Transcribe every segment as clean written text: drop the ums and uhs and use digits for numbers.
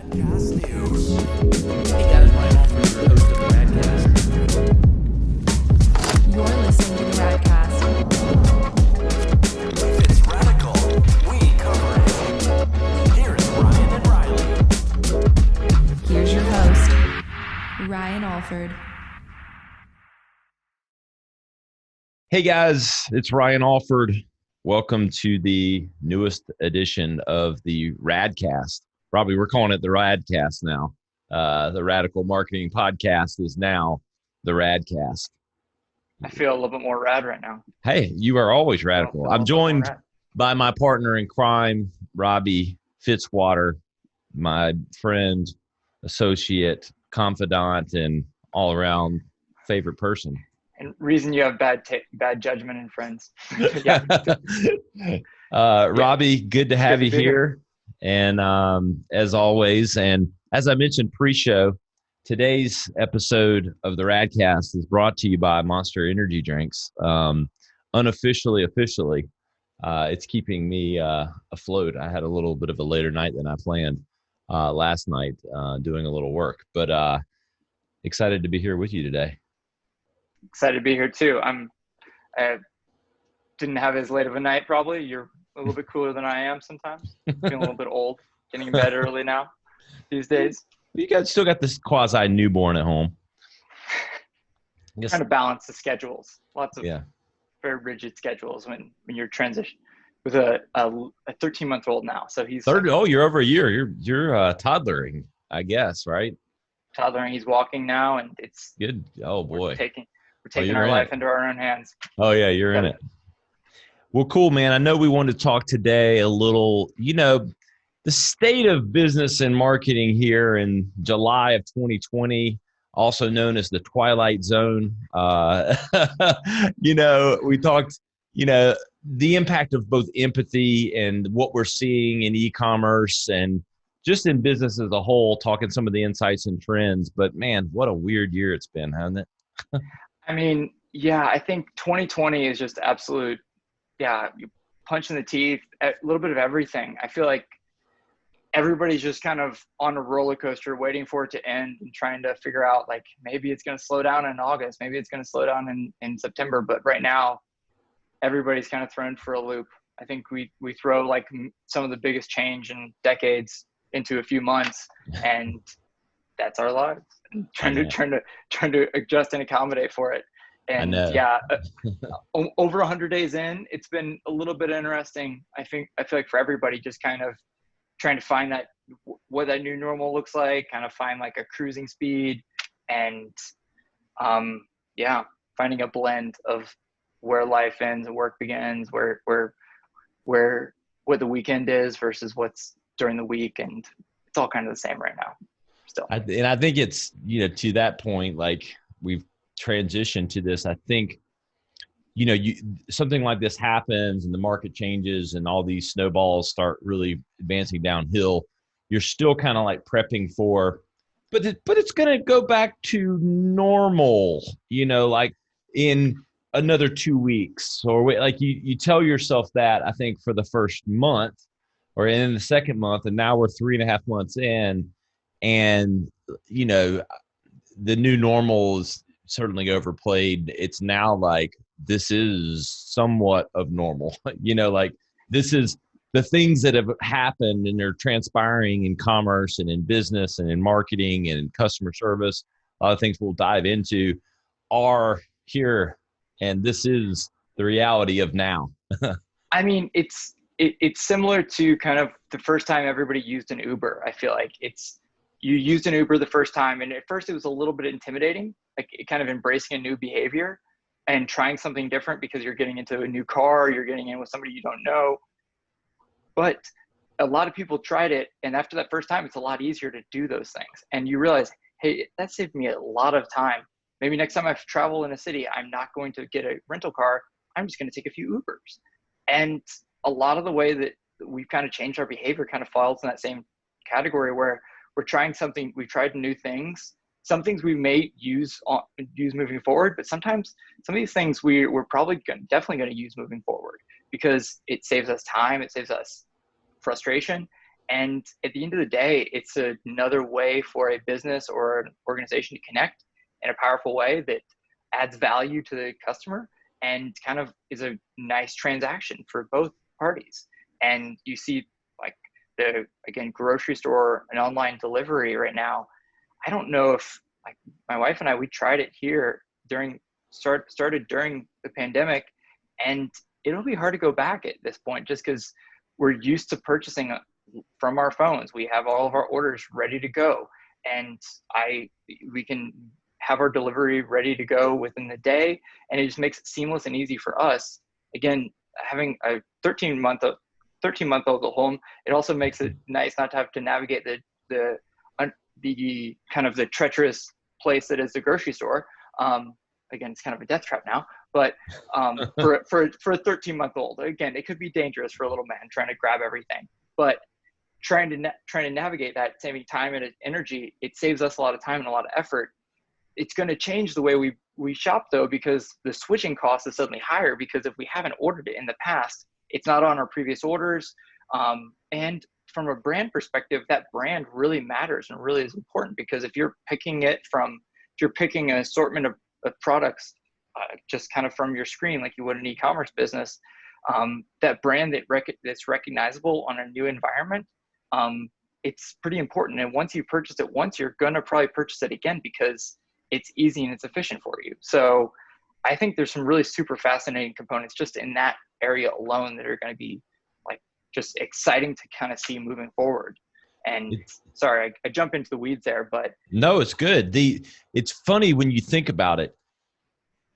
Radcast News. Hey guys, Ryan Alford, your host of the Radcast. You're listening to the Radcast. If it's radical, we cover it. Here is Ryan and Riley. Here's your host, Ryan Alford. Hey guys, it's Ryan Alford. Welcome to the newest edition of the Radcast. Robbie, we're calling it the Radcast now. The Radical Marketing Podcast is now the Radcast. I feel a little bit more rad right now. Hey, you are always radical. I'm joined by my partner in crime, Robbie Fitzwater, my friend, associate, confidant, and all-around favorite person. And reason you have bad judgment in friends. Robbie, good to have you be here. And as always, and as I mentioned pre-show, today's episode of the Radcast is brought to you by Monster Energy Drinks. Officially, it's keeping me afloat. I had a little bit of a later night than I planned last night, doing a little work, but excited to be here with you today. Excited to be here too. I didn't have as late of a night probably. You're a little bit cooler than I am sometimes. Feeling a little bit old, getting in bed early now these days. You guys still got this quasi newborn at home. Trying to balance the schedules. Lots of very rigid schedules when you're transition with a 13-month-old now. So he's you're over a year. You're toddlering, I guess, right? Toddlering. He's walking now, and it's good. Oh boy, we're taking our life into our own hands. Oh yeah, you're in it. Well, cool, man. I know we wanted to talk today a little, the state of business and marketing here in July of 2020, also known as the Twilight Zone. We talked, the impact of both empathy and what we're seeing in e-commerce and just in business as a whole, talking some of the insights and trends. But man, what a weird year it's been, hasn't it? I mean, yeah, I think 2020 is just absolute, you punch in the teeth, a little bit of everything. I feel like everybody's just kind of on a roller coaster waiting for it to end and trying to figure out, like, maybe it's going to slow down in August, maybe it's going to slow down in September. But right now, everybody's kind of thrown for a loop. I think we throw like some of the biggest change in decades into a few months, and that's our lives. Trying to adjust and accommodate for it. And over 100 days in, it's been a little bit interesting. I feel like for everybody, just kind of trying to find what that new normal looks like, kind of find like a cruising speed, and finding a blend of where life ends and work begins, where what the weekend is versus what's during the week, and it's all kind of the same right now still. I think it's, to that point, like we've transitioned to this. I think, something like this happens and the market changes and all these snowballs start really advancing downhill. You're still kind of like prepping for, but it's going to go back to normal, like in another 2 weeks, or like you tell yourself that, I think, for the first month or in the second month, and now we're 3.5 months in, and the new normal is certainly overplayed. It's now like this is somewhat of normal. Like this is the things that have happened and they're transpiring in commerce and in business and in marketing and in customer service. A lot of things we'll dive into are here, and this is the reality of now. I mean, it's similar to kind of the first time everybody used an Uber. I feel like you used an Uber the first time, and at first it was a little bit intimidating, like kind of embracing a new behavior and trying something different because you're getting into a new car, you're getting in with somebody you don't know. But a lot of people tried it, and after that first time, it's a lot easier to do those things. And you realize, hey, that saved me a lot of time. Maybe next time I travel in a city, I'm not going to get a rental car. I'm just going to take a few Ubers. And a lot of the way that we've kind of changed our behavior kind of falls in that same category where we're trying something, we've tried new things. Some things we may use moving forward, but sometimes some of these things we're probably definitely going to use moving forward because it saves us time, it saves us frustration, And at the end of the day, it's another way for a business or an organization to connect in a powerful way that adds value to the customer and kind of is a nice transaction for both parties. And you see like again, grocery store and online delivery right now. I don't know if, like, my wife and I, we tried it here started during the pandemic, and it'll be hard to go back at this point just because we're used to purchasing from our phones. We have all of our orders ready to go, and we can have our delivery ready to go within the day, and it just makes it seamless and easy for us. Again, having a 13-month-old at home, it also makes it nice not to have to navigate the kind of the treacherous place that is the grocery store. Again, it's kind of a death trap now, but for a 13-month-old, again, it could be dangerous for a little man trying to grab everything. But trying to navigate that, saving time and energy, it saves us a lot of time and a lot of effort. It's going to change the way we shop, though, because the switching cost is suddenly higher, because if we haven't ordered it in the past, it's not on our previous orders. And from a brand perspective, that brand really matters and really is important, because if you're picking an assortment of products just kind of from your screen like you would an e-commerce business, that brand that's recognizable on a new environment, it's pretty important. And once you purchase it once, you're going to probably purchase it again because it's easy and it's efficient for you. So I think there's some really super fascinating components just in that area alone that are going to be like just exciting to kind of see moving forward. And sorry, I jump into the weeds there, but no, it's good. It's funny when you think about it.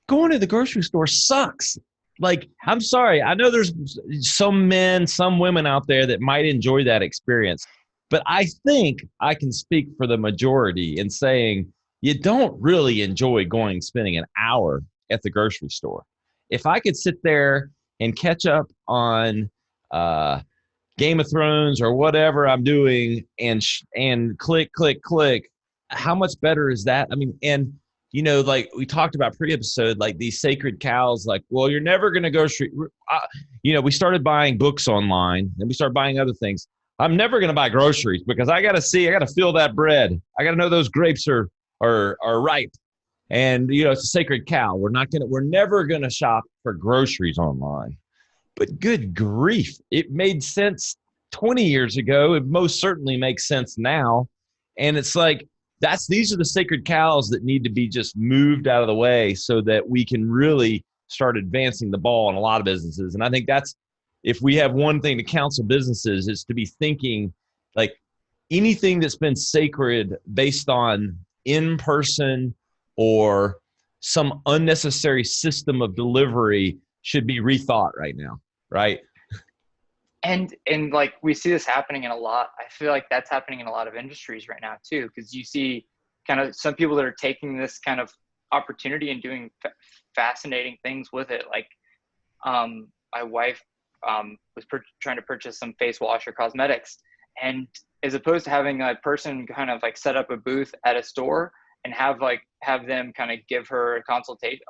Going to the grocery store sucks. Like, I'm sorry. I know there's some men, some women out there that might enjoy that experience, but I think I can speak for the majority in saying you don't really enjoy spending an hour at the grocery store. If I could sit there and catch up on Game of Thrones or whatever I'm doing and click, how much better is that? I mean, and you know, like we talked about pre-episode, like these sacred cows, like, well, you're never going to go straight. You know, we started buying books online and we started buying other things. I'm never going to buy groceries because I got to feel that bread. I got to know those grapes are ripe. And, you know, it's a sacred cow. We're never going to shop for groceries online. But good grief, it made sense 20 years ago. It most certainly makes sense now. And it's like, these are the sacred cows that need to be just moved out of the way so that we can really start advancing the ball in a lot of businesses. And I think if we have one thing to counsel businesses, is to be thinking like anything that's been sacred based on in-person or some unnecessary system of delivery should be rethought right now, right? And like we see this happening in a lot. I feel like that's happening in a lot of industries right now too, because you see kind of some people that are taking this kind of opportunity and doing fascinating things with it. Like my wife was trying to purchase some face wash or cosmetics, and as opposed to having a person kind of like set up a booth at a store and have them kind of give her a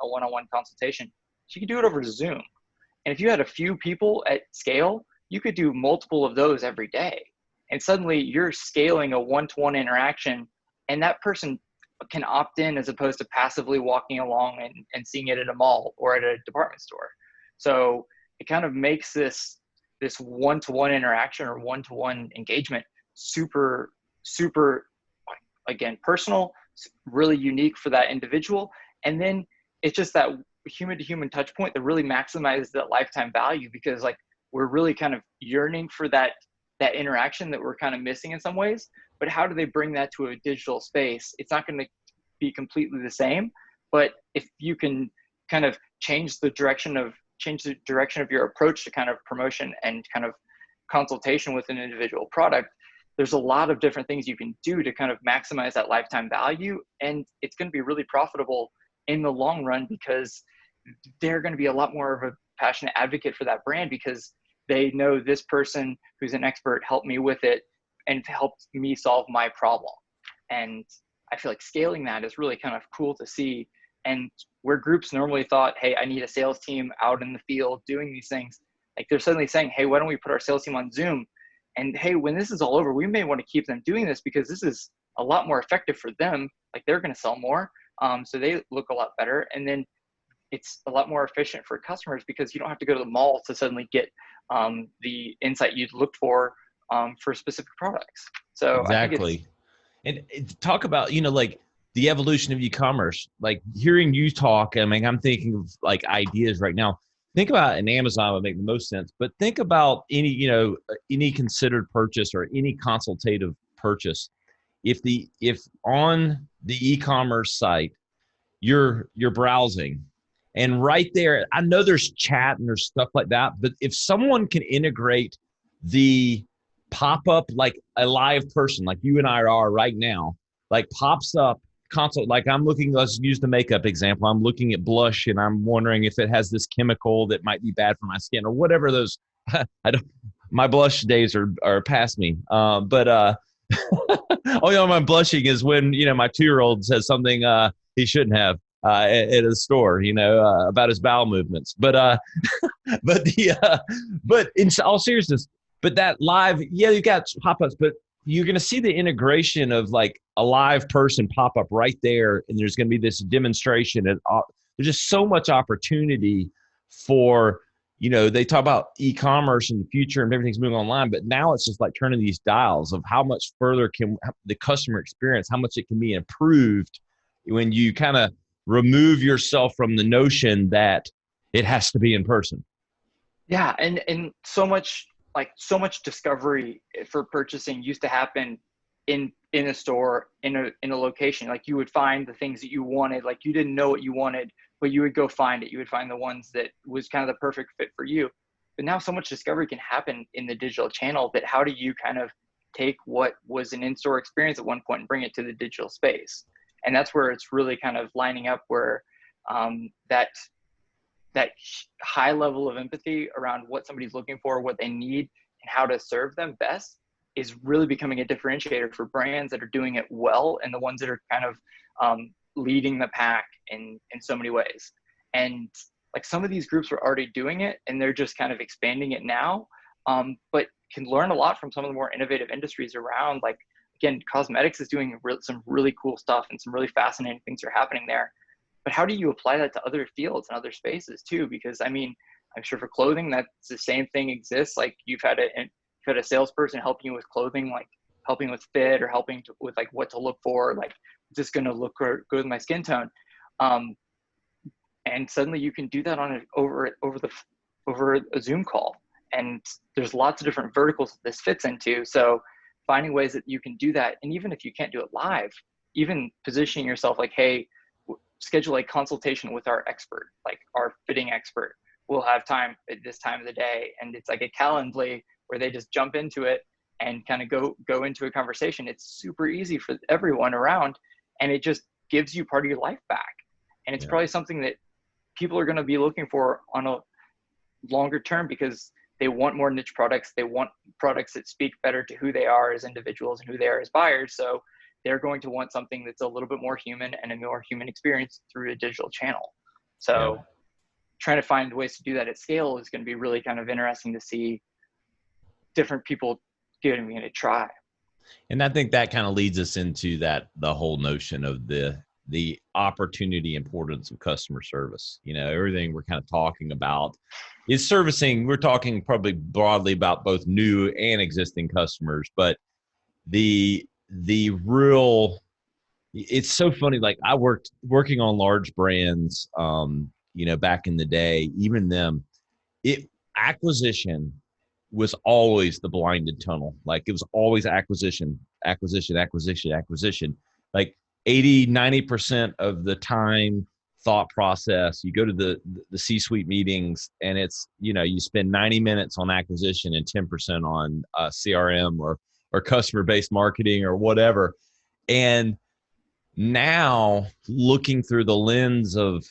one-on-one consultation, she could do it over Zoom. And if you had a few people at scale, you could do multiple of those every day. And suddenly you're scaling a one-to-one interaction, and that person can opt in as opposed to passively walking along and seeing it at a mall or at a department store. So it kind of makes this one-to-one interaction or one-to-one engagement super, super, again, personal, really unique for that individual. And then it's just that human-to-human touch point that really maximizes that lifetime value, because like we're really kind of yearning for that interaction that we're kind of missing in some ways. But how do they bring that to a digital space? It's not going to be completely the same, but if you can kind of change the direction of your approach to kind of promotion and kind of consultation with an individual product, there's a lot of different things you can do to kind of maximize that lifetime value. And it's going to be really profitable in the long run, because they're going to be a lot more of a passionate advocate for that brand, because they know this person who's an expert helped me with it and helped me solve my problem. And I feel like scaling that is really kind of cool to see. And where groups normally thought, hey, I need a sales team out in the field doing these things, like they're suddenly saying, hey, why don't we put our sales team on Zoom? And hey, when this is all over, we may want to keep them doing this because this is a lot more effective for them. Like they're going to sell more. So they look a lot better. And then it's a lot more efficient for customers because you don't have to go to the mall to suddenly get the insight you'd looked for specific products. So Exactly. And talk about, like the evolution of e-commerce, like hearing you talk. I mean, I'm thinking of like ideas right now. Think about an Amazon would make the most sense, but think about any considered purchase or any consultative purchase. If on the e-commerce site, you're browsing and right there, I know there's chat and there's stuff like that, but if someone can integrate the pop-up like a live person, like you and I are right now, like pops up consult, like I'm looking, let's use the makeup example. I'm looking at blush and I'm wondering if it has this chemical that might be bad for my skin or whatever those, my blush days are past me. Only time I'm blushing is when, my 2-year-old says something he shouldn't have at a store, about his bowel movements. But in all seriousness, but that live, you got pop-ups, but you're going to see the integration of like a live person pop up right there. And there's going to be this demonstration. And there's just so much opportunity for, they talk about e-commerce in the future and everything's moving online, but now it's just like turning these dials of how much further can the customer experience, how much it can be improved when you kind of remove yourself from the notion that it has to be in person. Yeah. And so much discovery for purchasing used to happen in a store, in a location. Like you would find the things that you wanted, like you didn't know what you wanted, but you would go find it. You would find the ones that was kind of the perfect fit for you. But now so much discovery can happen in the digital channel that how do you kind of take what was an in-store experience at one point and bring it to the digital space? And that's where it's really kind of lining up where that high level of empathy around what somebody's looking for, what they need, and how to serve them best is really becoming a differentiator for brands that are doing it well and the ones that are kind of leading the pack in so many ways. And like some of these groups are already doing it and they're just kind of expanding it now, but can learn a lot from some of the more innovative industries around. Like, again, cosmetics is doing some really cool stuff and some really fascinating things are happening there. But how do you apply that to other fields and other spaces too? Because I mean, I'm sure for clothing, that's the same thing exists. Like you've had a salesperson helping you with clothing, like helping with fit or helping with like what to look for, like is this going to look good with my skin tone? And suddenly you can do that over a Zoom call. And there's lots of different verticals that this fits into. So finding ways that you can do that. And even if you can't do it live, even positioning yourself like, hey, schedule a consultation with our expert, like our fitting expert. We'll have time at this time of the day. And it's like a Calendly where they just jump into it and kind of go into a conversation. It's super easy for everyone around. And it just gives you part of your life back. And it's probably something that people are going to be looking for on a longer term because they want more niche products. They want products that speak better to who they are as individuals and who they are as buyers. So they're going to want something that's a little bit more human and a more human experience through a digital channel. So trying to find ways to do that at scale is going to be really kind of interesting to see different people giving it a try. And I think that kind of leads us into the whole notion of the opportunity importance of customer service. Everything we're kind of talking about is servicing. We're talking probably broadly about both new and existing customers, but it's so funny. Like I working on large brands, back in the day, even them, acquisition was always the blinded tunnel. Like it was always acquisition. Like 80-90% of the time thought process, you go to the C-suite meetings and it's, you spend 90 minutes on acquisition and 10% on CRM or customer-based marketing or whatever. And now looking through the lens of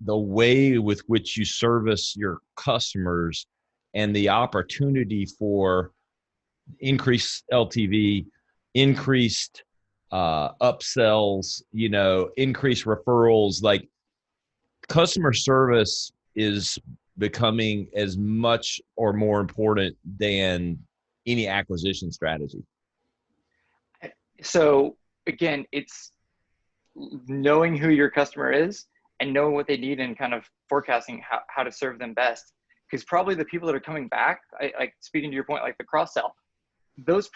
the way with which you service your customers and the opportunity for increased LTV, increased upsells, increased referrals, like customer service is becoming as much or more important than any acquisition strategy? So again, it's knowing who your customer is and knowing what they need and kind of forecasting how to serve them best. Because probably the people that are coming back, like speaking to your point, like the cross sell, those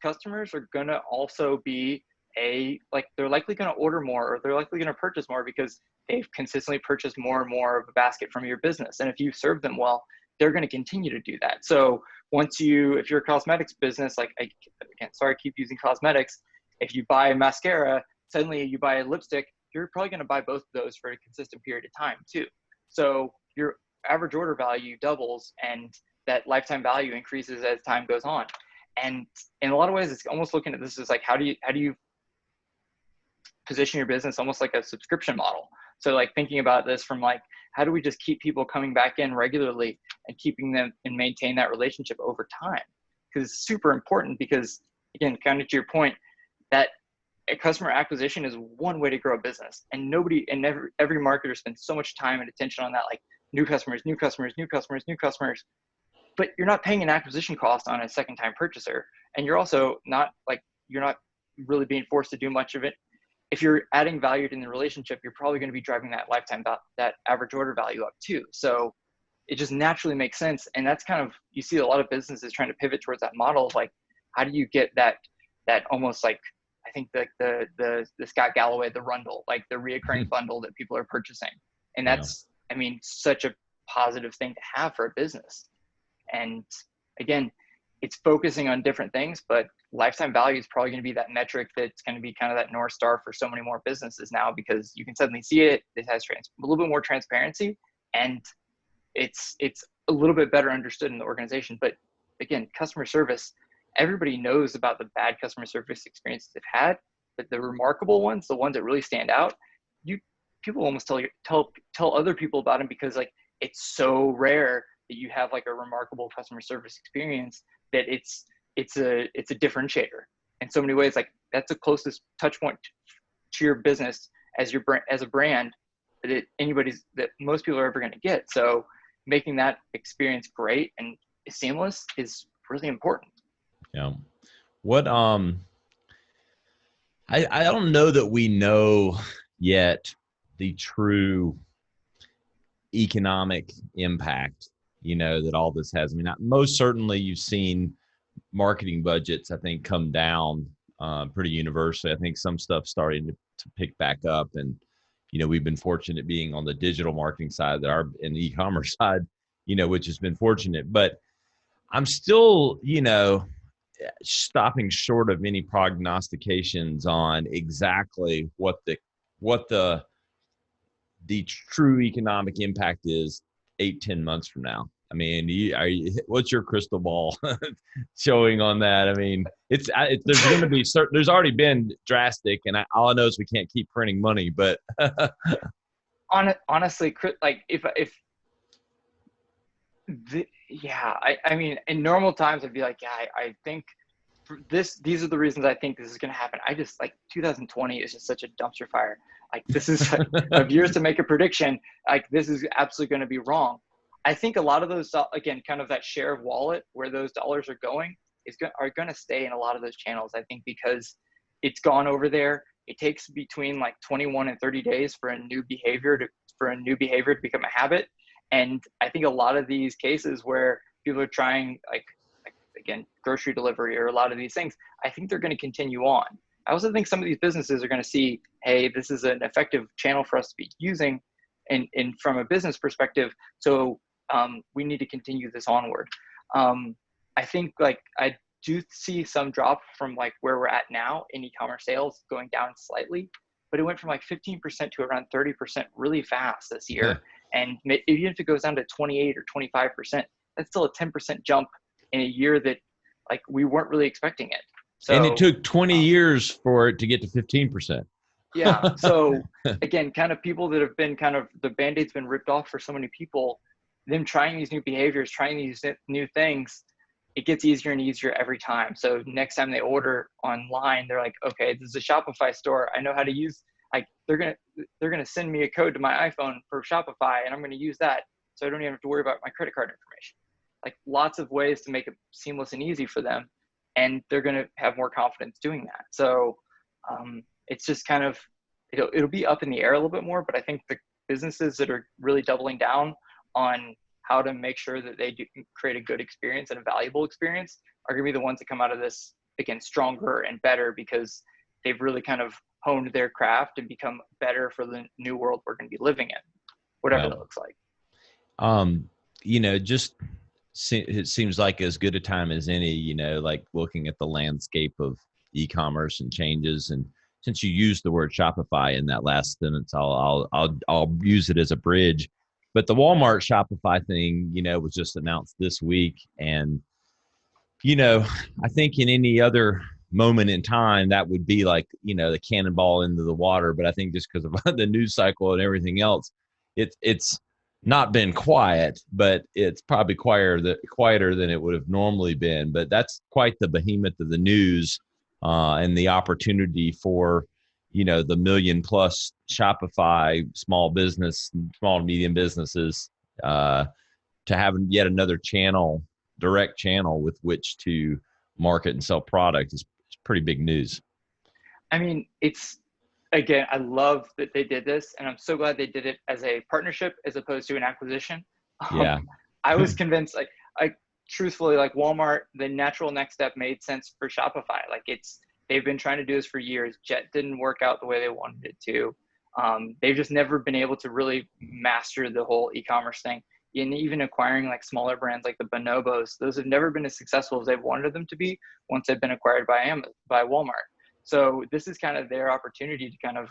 customers are gonna also be they're likely gonna order more, or they're likely gonna purchase more because they've consistently purchased more and more of a basket from your business. And if you serve them well, they're gonna continue to do that. So if you're a cosmetics business, like I keep using cosmetics. If you buy mascara, suddenly you buy a lipstick, you're probably gonna buy both of those for a consistent period of time too. So your average order value doubles and that lifetime value increases as time goes on. And in a lot of ways, it's almost looking at this as like, how do you position your business almost like a subscription model? So like thinking about this from like, how do we just keep people coming back in regularly and keeping them and maintain that relationship over time? Because it's super important, because again, kind of to your point, that customer acquisition is one way to grow a business, and every marketer spends so much time and attention on that, like new customers, but you're not paying an acquisition cost on a second time purchaser. And you're also not really being forced to do much of it. If you're adding value in the relationship, you're probably going to be driving that that average order value up too. So it just naturally makes sense. And that's kind of, you see a lot of businesses trying to pivot towards that model of like, how do you get that almost like, I think the Scott Galloway, the Rundle, like the reoccurring bundle that people are purchasing. And that's, I mean, such a positive thing to have for a business. And again, it's focusing on different things, but lifetime value is probably going to be that metric that's going to be kind of that North Star for so many more businesses now, because you can suddenly see it. It has a little bit more transparency, and it's a little bit better understood in the organization. But again, customer service, everybody knows about the bad customer service experiences they've had, but the remarkable ones, the ones that really stand out, people almost tell other people about them, because like it's so rare that you have like a remarkable customer service experience that it's a differentiator in so many ways. Like that's the closest touch point to your business as a brand that most people are ever going to get. So making that experience great and seamless is really important. Yeah. What I don't know that we know yet the true economic impact, that all this has. I mean, most certainly you've seen marketing budgets, I think, come down pretty universally. I think some stuff starting to pick back up, and we've been fortunate being on the digital marketing side in the e-commerce side, which has been fortunate. But I'm still, stopping short of any prognostications on exactly what the true economic impact is 8-10 months from now. I mean, what's your crystal ball showing on that? I mean, there's going to be there's already been drastic, and all I know is we can't keep printing money. But honestly, like I mean, in normal times, I'd be like, I think these are the reasons I think this is going to happen. I just like 2020 is just such a dumpster fire. Like this is of years to make a prediction. Like this is absolutely going to be wrong. I think a lot of those, again, kind of that share of wallet where those dollars are going are going to stay in a lot of those channels. I think because it's gone over there. It takes between like 21 and 30 days for a new behavior to become a habit. And I think a lot of these cases where people are trying like again, grocery delivery or a lot of these things, I think they're going to continue on. I also think some of these businesses are going to see, hey, this is an effective channel for us to be using and from a business perspective. So we need to continue this onward. I think like I do see some drop from like where we're at now in e-commerce sales going down slightly, but it went from like 15% to around 30% really fast this year. And even if it goes down to 28 or 25%, that's still a 10% jump in a year that like we weren't really expecting it. So, and it took 20 years for it to get to 15%. Yeah. So again, kind of people that have been kind of the Band-Aid's been ripped off for so many people, them trying these new behaviors, trying these new things, it gets easier and easier every time. So next time they order online, they're like, okay, this is a Shopify store. I know how to use, like they're going to send me a code to my iPhone for Shopify and I'm going to use that. So I don't even have to worry about my credit card information. like lots of ways to make it seamless and easy for them. And they're going to have more confidence doing that. So it's just kind of, it'll be up in the air a little bit more, but I think the businesses that are really doubling down on how to make sure that they do create a good experience and a valuable experience are going to be the ones that come out of this, again, stronger and better, because they've really kind of honed their craft and become better for the new world we're going to be living in, whatever that looks like. Just it seems like as good a time as any, like looking at the landscape of e-commerce and changes. And since you used the word Shopify in that last sentence, I'll use it as a bridge. But the Walmart Shopify thing, was just announced this week. And, I think in any other moment in time, that would be like, the cannonball into the water. But I think just because of the news cycle and everything else, it's not been quiet, but it's probably quieter than it would have normally been. But that's quite the behemoth of the news, and the opportunity for, the million plus Shopify small and medium businesses, to have yet another direct channel with which to market and sell product is pretty big news. I mean, again, I love that they did this, and I'm so glad they did it as a partnership as opposed to an acquisition. Yeah. I was convinced, truthfully, Walmart, the natural next step made sense for Shopify. They've been trying to do this for years. Jet didn't work out the way they wanted it to. They've just never been able to really master the whole e-commerce thing. And even acquiring smaller brands like the Bonobos, those have never been as successful as they've wanted them to be once they've been acquired by Walmart. So this is kind of their opportunity to kind of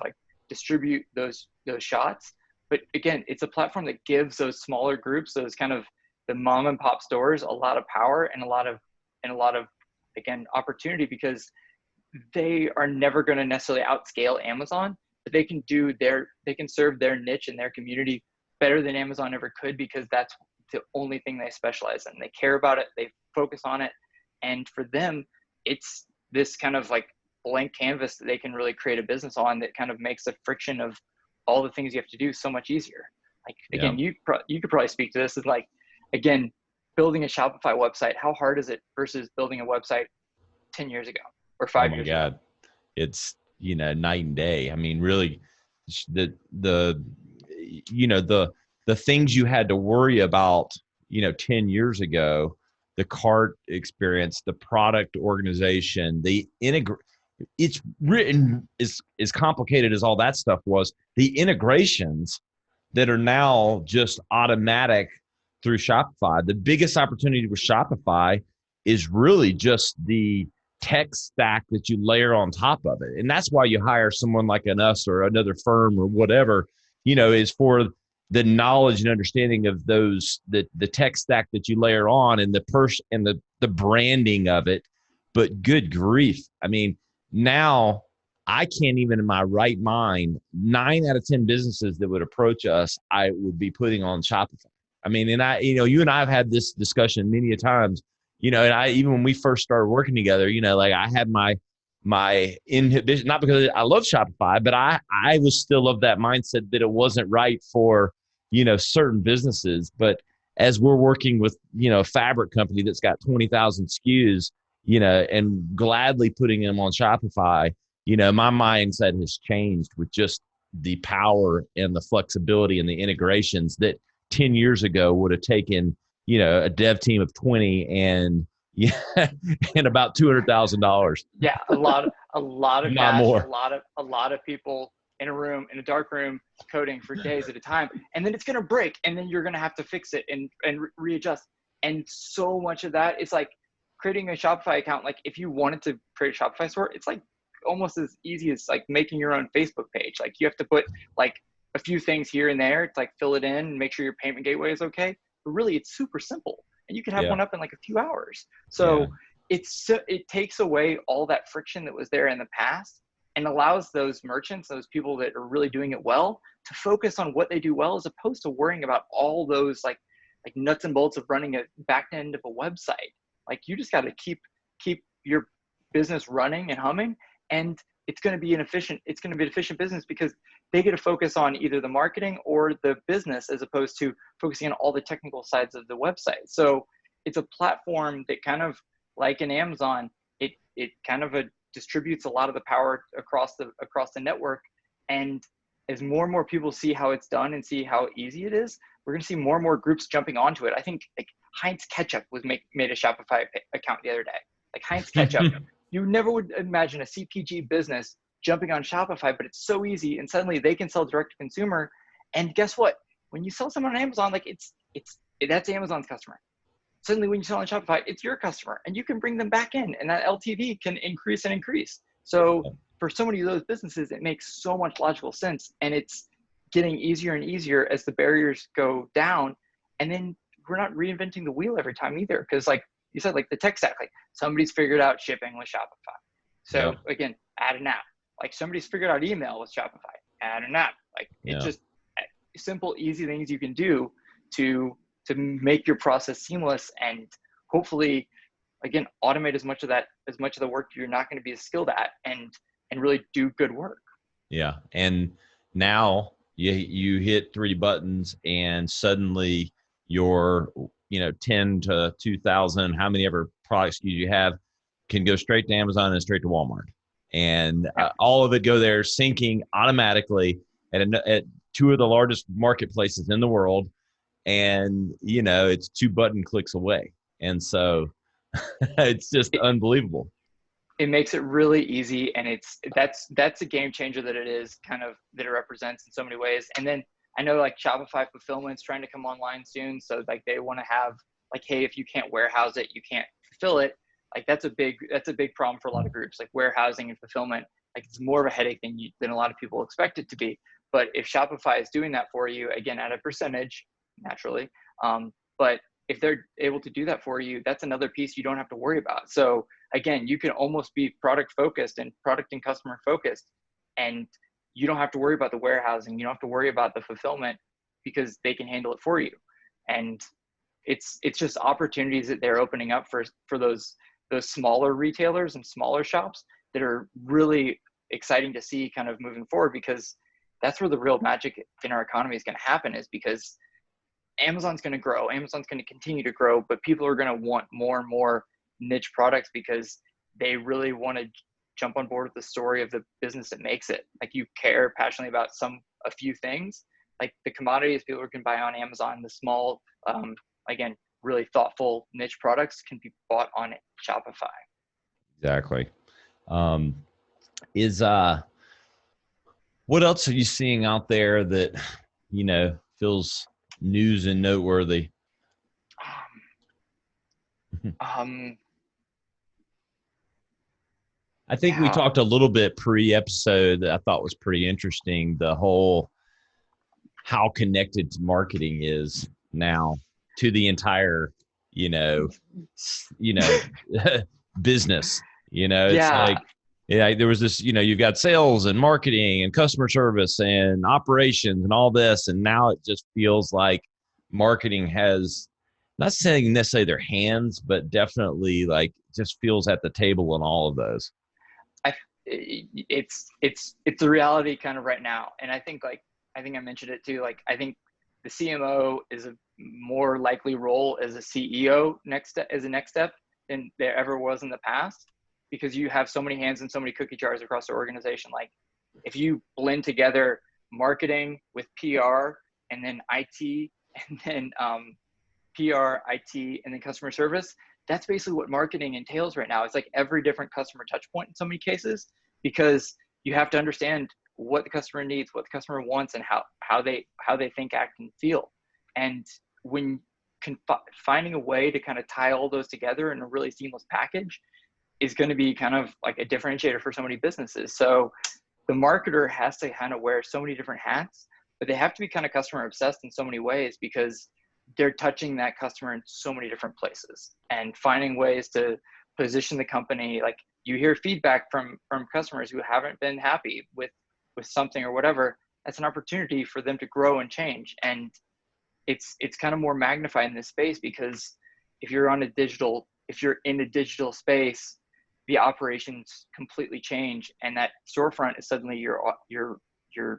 distribute those shots. But again, it's a platform that gives those smaller groups, those kind of the mom and pop stores, a lot of power and a lot of again, opportunity, because they are never going to necessarily outscale Amazon, but they can serve their niche and their community better than Amazon ever could, because that's the only thing they specialize in. They care about it. They focus on it. And for them, it's this kind of blank canvas that they can really create a business on that kind of makes the friction of all the things you have to do so much easier. Again, you could probably speak to this, is again, building a Shopify website, how hard is it versus building a website 10 years ago or 5 years ago? Oh my God. It's, night and day. I mean, really the things you had to worry about, 10 years ago, the cart experience, the product organization, it's written as complicated as all that stuff was. The integrations that are now just automatic through Shopify. The biggest opportunity with Shopify is really just the tech stack that you layer on top of it. And that's why you hire someone like us or another firm or whatever, is for the knowledge and understanding of the tech stack that you layer on, and the branding of it. But good grief. I mean, now I can't even in my right mind, 9 out of 10 businesses that would approach us, I would be putting on Shopify. I mean, and you and I have had this discussion many a times, and even when we first started working together, I had my inhibition, not because I love Shopify, but I was still of that mindset that it wasn't right for, certain businesses. But as we're working with, a fabric company that's got 20,000 SKUs, and gladly putting them on Shopify, my mindset has changed with just the power and the flexibility and the integrations that 10 years ago would have taken, a dev team of 20 and and about $200,000. Yeah, a lot of Not cash, more. a lot of people in a dark room coding for days at a time, and then it's gonna break, and then you're gonna have to fix it and readjust. And so much of that is creating a Shopify account. If you wanted to create a Shopify store, it's almost as easy as making your own Facebook page. You have to put a few things here and there to fill it in and make sure your payment gateway is okay. But really, it's super simple, and you can have one up in a few hours. So it takes away all that friction that was there in the past, and allows those merchants, those people that are really doing it well, to focus on what they do well, as opposed to worrying about all those nuts and bolts of running a back end of a website. You just got to keep your business running and humming, and it's going to be an efficient business, because they get to focus on either the marketing or the business, as opposed to focusing on all the technical sides of the website. So it's a platform that kind of like an Amazon, it kind of distributes a lot of the power across the network. And as more and more people see how it's done and see how easy it is, we're going to see more and more groups jumping onto it. I think like Heinz Ketchup made a Shopify account the other day. Like Heinz Ketchup, you never would imagine a CPG business jumping on Shopify, but it's so easy, and suddenly they can sell direct to consumer. And guess what? When you sell someone on Amazon, like that's Amazon's customer. Suddenly when you sell on Shopify, it's your customer, and you can bring them back in, and that LTV can increase and increase. So for so many of those businesses, it makes so much logical sense, and it's getting easier and easier as the barriers go down. And then we're not reinventing the wheel every time either, because like you said, like the tech stack, like somebody's figured out shipping with Shopify. So again, add an app. Like somebody's figured out email with Shopify, add an app. Like it's just simple, easy things you can do to make your process seamless, and hopefully, again, automate as much of the work you're not going to be as skilled at, and really do good work. Yeah. And now you hit 3 buttons and suddenly your, 10 to 2,000, how many ever products you have, can go straight to Amazon and straight to Walmart. And all of it go there syncing automatically at 2 of the largest marketplaces in the world. And, it's 2 button clicks away. And so it's just unbelievable. It makes it really easy. And that's a game changer that it represents in so many ways. And then I know like Shopify fulfillment's trying to come online soon. So like they want to have like, hey, if you can't warehouse it, you can't fulfill it. Like that's a big problem for a lot of groups, like warehousing and fulfillment. Like it's more of a headache than a lot of people expect it to be. But if Shopify is doing that for you, again, at a percentage, naturally, but if they're able to do that for you, that's another piece you don't have to worry about. So again, you can almost be product focused and product and customer focused, and you don't have to worry about the warehousing. You don't have to worry about the fulfillment, because they can handle it for you. And it's just opportunities that they're opening up for those smaller retailers and smaller shops that are really exciting to see kind of moving forward, because that's where the real magic in our economy is going to happen, is because Amazon's going to grow. Amazon's going to continue to grow, but people are going to want more and more niche products because they really want to jump on board with the story of the business that makes it. Like you care passionately about a few things, like the commodities people can buy on Amazon, the small, again, really thoughtful niche products can be bought on Shopify. Exactly. What else are you seeing out there that, feels news and noteworthy? I think we talked a little bit pre-episode that I thought was pretty interesting. The whole how connected marketing is now to the entire, business. It's like, there was this, you've got sales and marketing and customer service and operations and all this. And now it just feels like marketing has, not saying necessarily their hands, but definitely like just feels at the table in all of those. It's the reality kind of right now. And I think I mentioned it too. Like, I think the CMO is a more likely role as a CEO as a next step than there ever was in the past, because you have so many hands and so many cookie jars across the organization. Like if you blend together marketing with PR and then IT and then PR, IT, and then customer service, that's basically what marketing entails right now. It's like every different customer touch point in so many cases, because you have to understand what the customer needs, what the customer wants, and how they think, act, and feel. And when finding a way to kind of tie all those together in a really seamless package is going to be kind of like a differentiator for so many businesses. So the marketer has to kind of wear so many different hats, but they have to be kind of customer obsessed in so many ways, because they're touching that customer in so many different places and finding ways to position the company. Like you hear feedback from customers who haven't been happy with something or whatever. That's an opportunity for them to grow and change. And it's kind of more magnified in this space, because if you're in a digital space, the operations completely change, and that storefront is suddenly your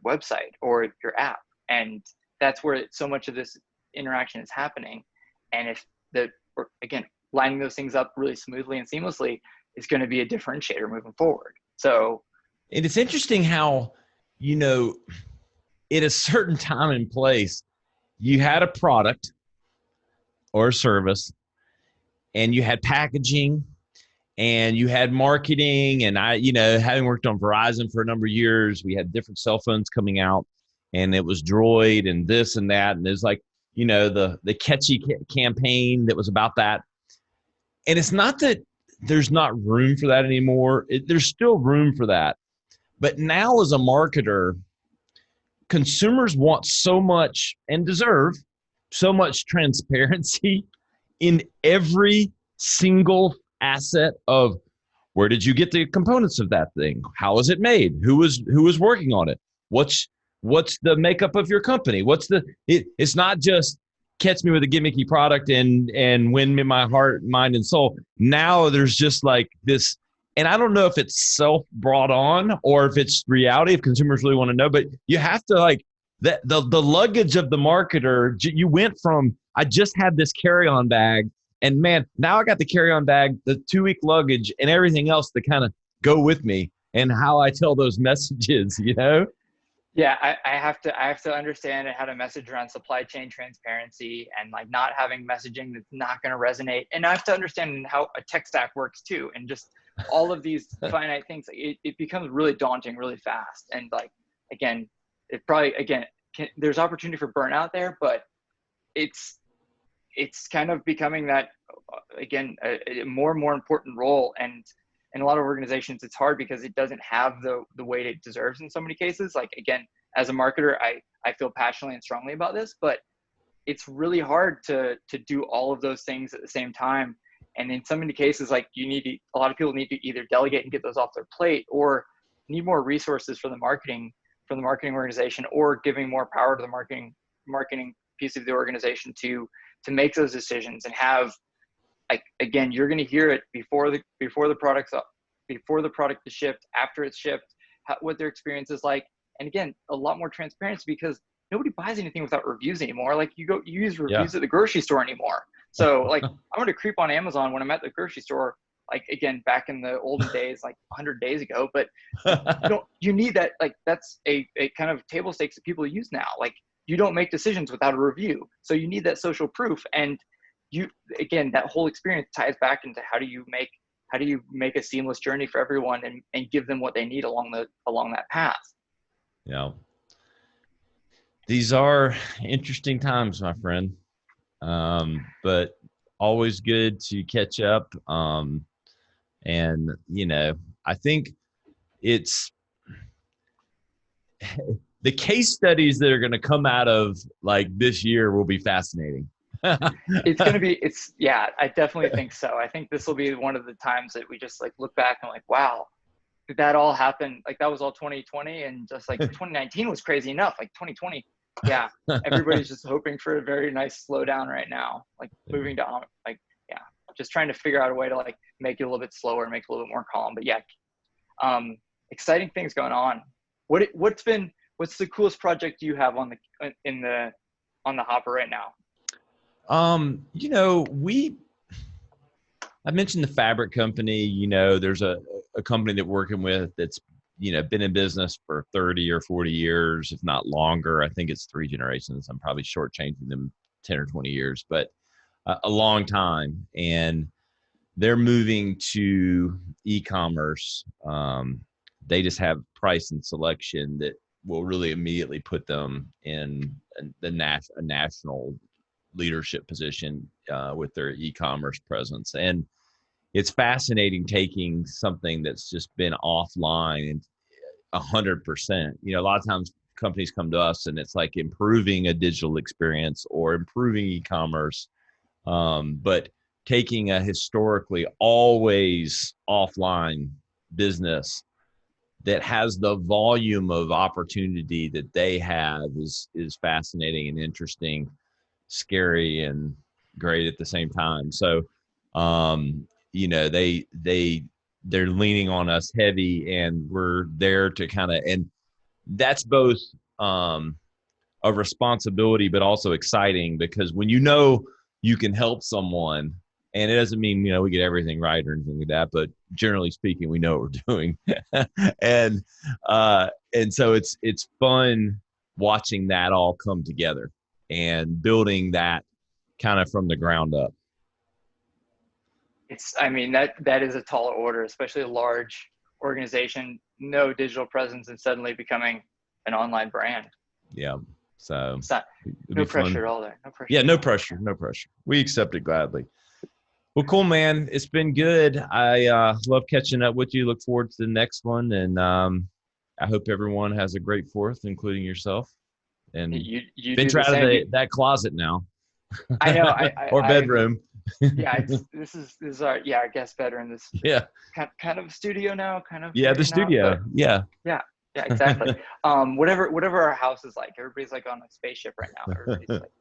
website or your app. And that's where so much of this interaction is happening. And if the or again, lining those things up really smoothly and seamlessly is going to be a differentiator moving forward. So, and it's interesting how, at a certain time and place, you had a product or a service, and you had packaging, and you had marketing. And having worked on Verizon for a number of years, we had different cell phones coming out, and it was Droid and this and that. And there's like, the catchy campaign that was about that. And it's not that there's not room for that anymore. There's still room for that. But now as a marketer, consumers want so much and deserve so much transparency in every single asset of where did you get the components of that thing? How is it made? Who was working on it? What's the makeup of your company? It's not just catch me with a gimmicky product and win me my heart, mind, and soul. Now there's just like this, and I don't know if it's self brought on or if it's reality, if consumers really want to know, but you have to like the luggage of the marketer. You went from, I just had this carry-on bag, and man, now I got the carry-on bag, the 2-week luggage, and everything else to kind of go with me, and how I tell those messages, Yeah, I have to understand how to message around supply chain transparency and like not having messaging that's not going to resonate. And I have to understand how a tech stack works too. And just all of these finite things, it becomes really daunting really fast. And like, again, there's opportunity for burnout there, but it's kind of becoming that, again, a more and more important role. And in a lot of organizations, it's hard because it doesn't have the weight it deserves in so many cases. Like, again, as a marketer, I feel passionately and strongly about this, but it's really hard to do all of those things at the same time. And in so many cases, like a lot of people need to either delegate and get those off their plate, or need more resources from the marketing organization, or giving more power to the marketing piece of the organization to make those decisions and have, like, again, you're going to hear it before the product is shipped, after it's shipped, what their experience is like. And again, a lot more transparency, because nobody buys anything without reviews anymore. Like you use reviews at the grocery store anymore. So like, I'm going to creep on Amazon when I'm at the grocery store, like, again, back in the olden days, like 100 days ago, but you need that. Like, that's a kind of table stakes that people use now. Like, you don't make decisions without a review. So you need that social proof. And again, that whole experience ties back into how do you make a seamless journey for everyone and give them what they need along that path. Yeah. These are interesting times, my friend. But always good to catch up. And I think it's the case studies that are going to come out of like this year will be fascinating. I definitely think so. I think this will be one of the times that we just like look back and like, wow, did that all happen? Like, that was all 2020, and just like 2019 was crazy enough. Like 2020, yeah, everybody's just hoping for a very nice slowdown right now, like moving down, like, yeah, just trying to figure out a way to like make it a little bit slower, make it a little bit more calm. But yeah, exciting things going on. What's the coolest project you have on the hopper right now? I mentioned the fabric company. There's a company that we're working with that's, been in business for 30 or 40 years, if not longer. I think it's 3 generations. I'm probably shortchanging them 10 or 20 years, but a long time. And they're moving to e-commerce. They just have price and selection that will really immediately put them in a national leadership position with their e-commerce presence. And it's fascinating taking something that's just been offline and 100%. A lot of times companies come to us and it's like improving a digital experience or improving e-commerce, but taking a historically always offline business that has the volume of opportunity that they have is fascinating and interesting, scary and great at the same time. So, they're leaning on us heavy, and we're there to and that's both a responsibility, but also exciting, because when you can help someone And it doesn't mean, we get everything right or anything like that, but generally speaking, we know what we're doing. and so it's fun watching that all come together and building that kind of from the ground up. That is a tall order, especially a large organization, no digital presence and suddenly becoming an online brand. Yeah. So it's not, no pressure at all there. No pressure. Yeah, no pressure. No pressure. We accept it gladly. Well, cool, man. It's been good. I love catching up with you. Look forward to the next one. And I hope everyone has a great 4th, including yourself. And you venture out of that closet now. I know. Or bedroom. This is our guest bedroom. This kind of studio now. Kind of. Yeah, the studio. Yeah, exactly. Whatever our house is like, everybody's like on a spaceship right now. Everybody's like,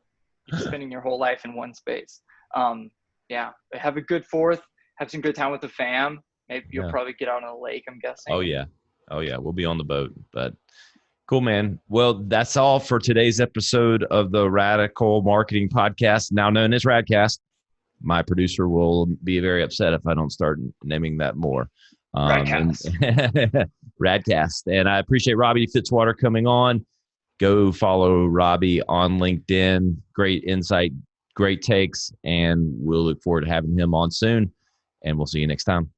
you're spending your whole life in one space. Have a good 4th. Have some good time with the fam. Maybe you'll probably get out on the lake, I'm guessing. Oh yeah. We'll be on the boat. But cool, man. Well, that's all for today's episode of the Radical Marketing Podcast, now known as Radcast. My producer will be very upset if I don't start naming that more. Radcast. Radcast. And I appreciate Robbie Fitzwater coming on. Go follow Robbie on LinkedIn. Great insight, great takes, and we'll look forward to having him on soon. And we'll see you next time.